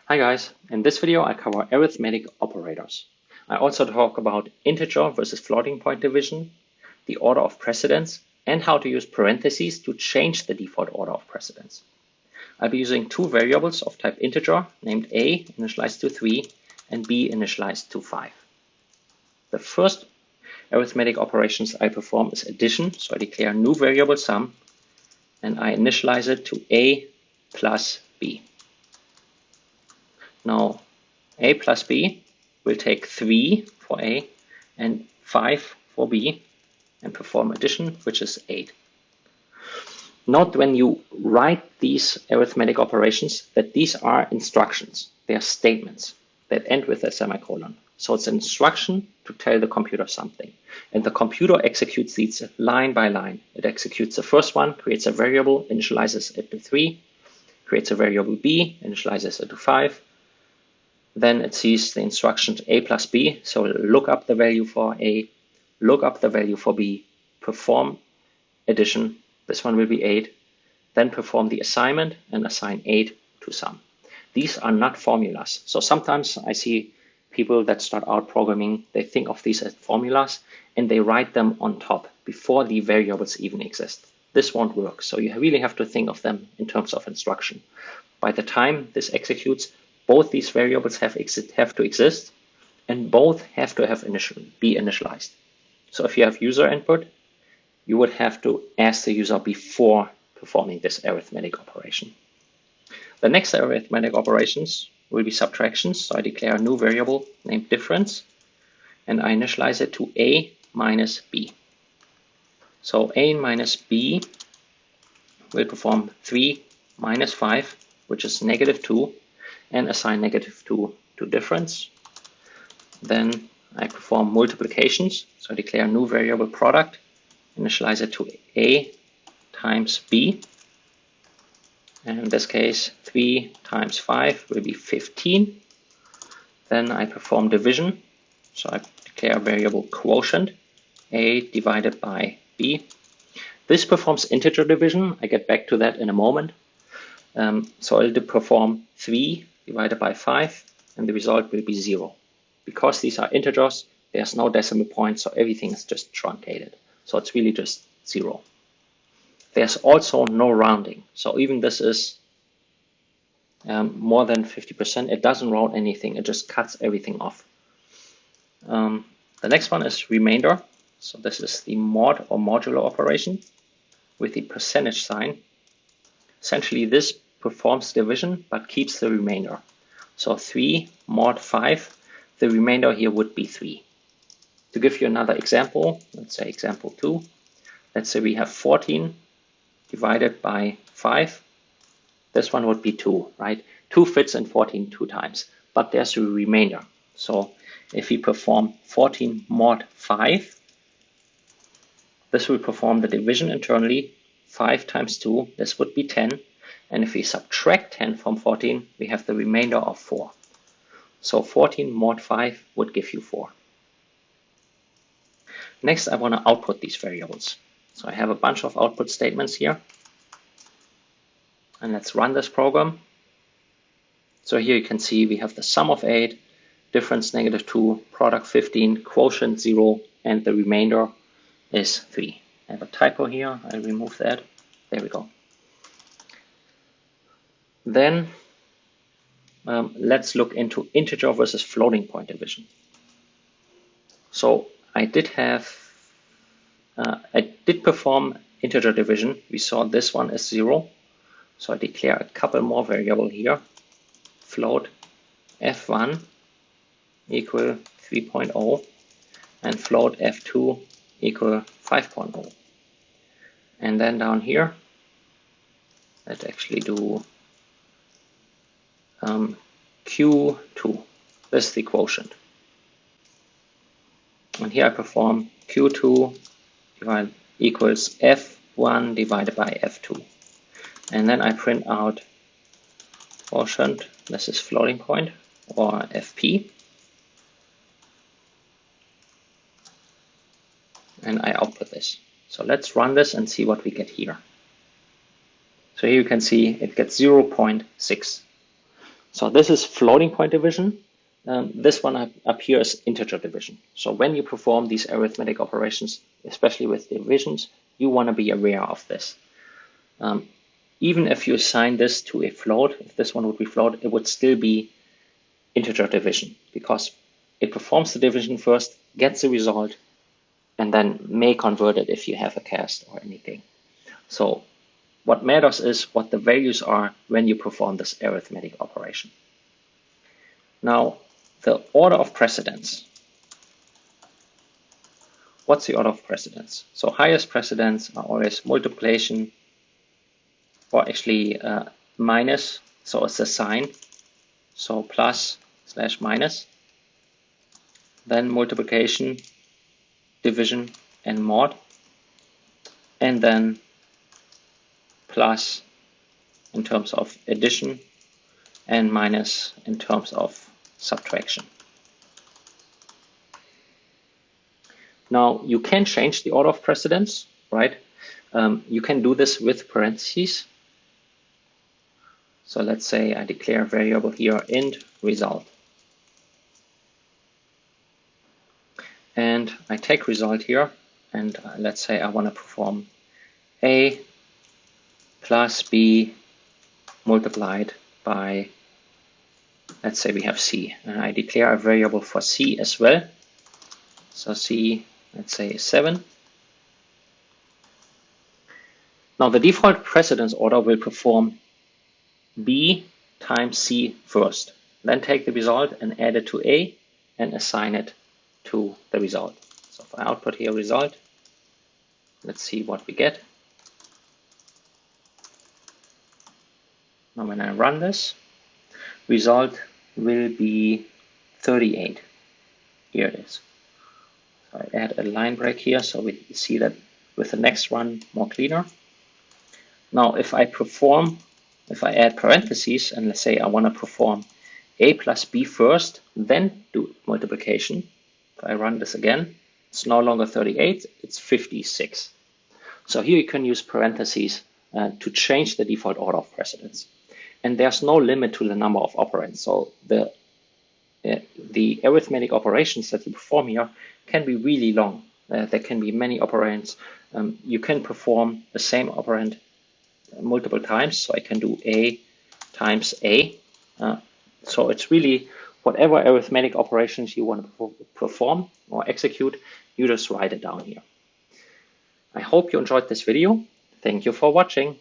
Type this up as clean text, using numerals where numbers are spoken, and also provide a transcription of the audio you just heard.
Hi guys, in this video I cover arithmetic operators. I also talk about integer versus floating point division, the order of precedence, and how to use parentheses to change the default order of precedence. I'll be using two variables of type integer named a initialized to 3 and b initialized to 5. The first arithmetic operations I perform is addition, so I declare a new variable sum and I initialize it to a plus b. Now, a plus b will take 3 for a and 5 for b and perform addition, which is 8. Note when you write these arithmetic operations that these are instructions. They are statements that end with a semicolon. So it's an instruction to tell the computer something. And the computer executes these line by line. It executes the first one, creates a variable, initializes it to 3, creates a variable b, initializes it to 5, then it sees the instructions a plus b, so look up the value for a, look up the value for b, perform addition, this one will be 8, then perform the assignment and assign 8 to sum. These are not formulas, so sometimes I see people that start out programming, they think of these as formulas and they write them on top before the variables even exist. This won't work, so you really have to think of them in terms of instruction. By the time this executes, both these variables have to exist, and both have to be initialized. So if you have user input, you would have to ask the user before performing this arithmetic operation. The next arithmetic operations will be subtractions. So I declare a new variable named difference, and I initialize it to a minus b. So a minus b will perform 3 minus 5, which is -2, and assign -2 to difference. Then I perform multiplications, so I declare a new variable product, initialize it to a times b, and in this case 3 times 5 will be 15. Then I perform division, so I declare a variable quotient, a divided by b. This performs integer division, I get back to that in a moment. So I'll perform 3 divided by 5, and the result will be 0. Because these are integers, there's no decimal point, so everything is just truncated. So it's really just 0. There's also no rounding, so even this is more than 50%, it doesn't round anything, it just cuts everything off. The next one is remainder. So this is the mod or modulo operation with the percentage sign. Essentially, this performs division but keeps the remainder. So 3 mod 5, the remainder here would be 3. To give you another example, let's say example 2. Let's say we have 14 divided by 5. This one would be 2, right? 2 fits in 14 2 times, but there's a remainder. So if we perform 14 mod 5, this will perform the division internally. 5 times 2, this would be 10. And if we subtract 10 from 14, we have the remainder of 4. So 14 mod 5 would give you 4. Next, I want to output these variables. So I have a bunch of output statements here. And let's run this program. So here you can see we have the sum of 8, difference -2, product 15, quotient 0, and the remainder is 3. I have a typo here. I'll remove that. There we go. Then let's look into integer versus floating point division. So I did perform integer division. We saw this one is 0. So I declare a couple more variables here. Float f1 equal 3.0 and float f2 equal 5.0. And then down here, let's actually do Q2. This is the quotient. And here I perform Q2 equals F1 divided by F2. And then I print out quotient, this is floating point, or FP. And I output this. So let's run this and see what we get here. So here you can see it gets 0.6. So this is floating point division. This one up here is integer division. So when you perform these arithmetic operations, especially with divisions, you want to be aware of this. Even if you assign this to a float, if this one would be float, it would still be integer division because it performs the division first, gets the result, and then may convert it if you have a cast or anything. So what matters is what the values are when you perform this arithmetic operation. Now, the order of precedence. What's the order of precedence? So highest precedence are always multiplication, or actually minus, so it's a sign, so plus slash minus, then multiplication, division, and mod, and then plus in terms of addition and minus in terms of subtraction. Now you can change the order of precedence, right? You can do this with parentheses. So let's say I declare a variable here int result. And I take result here, and let's say I want to perform a plus b multiplied by, let's say we have c. And I declare a variable for c as well. So c, let's say is 7. Now the default precedence order will perform b times c first, then take the result and add it to a and assign it to the result. So if I output here result, let's see what we get. Now when I run this, result will be 38. Here it is. So I add a line break here so we see that with the next one more cleaner. Now if I add parentheses and let's say I want to perform a plus b first, then do multiplication. If I run this again, it's no longer 38, it's 56. So here you can use parentheses to change the default order of precedence. And there's no limit to the number of operands. So the arithmetic operations that you perform here can be really long. There can be many operands. You can perform the same operand multiple times. So I can do a times a. So it's really whatever arithmetic operations you want to perform or execute, you just write it down here. I hope you enjoyed this video. Thank you for watching.